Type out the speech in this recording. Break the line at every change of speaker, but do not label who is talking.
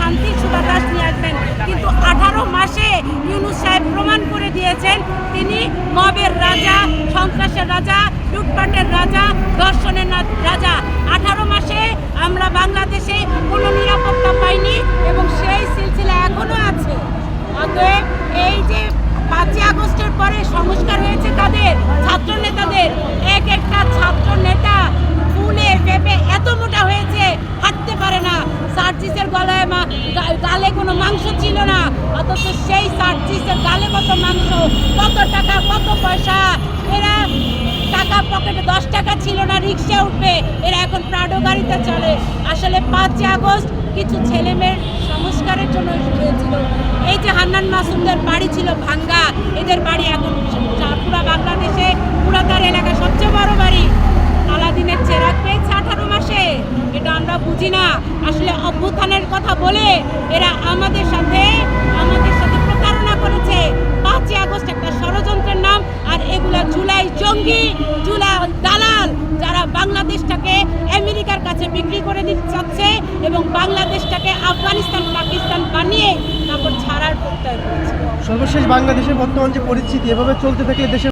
শান্তির সুবাতাস নিয়ে আসবেন, কিন্তু 18 মাসে ইউনূস সাহেব প্রমাণ করে দিয়েছেন তিনি মবের রাজা, সন্ত্রাসের রাজা, লুটপাটের রাজা, ধর্ষণের রাজা। 18 মাসে আমরা বাংলাদেশে কোনো নিরাপত্তা পাইনি এবং সেই সিলসিলা এখনো আছে। অতএব এই যে 5ই আগস্টের পরে সংস্কার হয়েছে তাদের ছাত্র নেতাদের, এক একটা ছাত্র নেতা ফুলে ফেপে এত মোটা হয়েছে হাঁটতে পারে না। সার্জিসের গালে কোনো মাংস ছিল না, অথচ সেই সার্জিসের গালে কত মাংস, কত টাকা, কত পয়সা। এরা টাকা পকেটে 10 টাকা ছিল না, রিক্সা উঠবে, এরা এখন প্রাডো গাড়িতে চলে। আসলে 5ই আগস্ট কিছু ছেলে মেয়ের সংস্কারের জন্য হয়েছিল। এই যে হান্নান মাসুমদের বাড়ি ছিল ভাঙ্গা, এদের বাড়ি এখন পুরা বাংলাদেশে পুরাতার এলাকায় সবচেয়ে বড় বাড়ি। আলাদিনের চেরাগ পেয়েছে 18 মাসে, এটা আমরা বুঝি না। আসলে অভ্যুত্থানের কথা বলে এরা আমাদের সাথে প্রতারণা করেছে। 5ই আগস্ট একটা ষড়যন্ত্রের নাম, আর এগুলা জুলাই জঙ্গি, জুলাই দালাল, যারা বাংলাদেশটাকে আমেরিকার কাছে বিক্রি করে দিতে চাচ্ছে এবং বাংলাদেশটাকে আফগানিস্তান পাকিস্তান বানিয়ে তারপর ছাড়ার প্রত্যয় করেছে।
সর্বশেষ বাংলাদেশের বর্তমান যে পরিস্থিতি, এভাবে চলতে থাকলে দেশের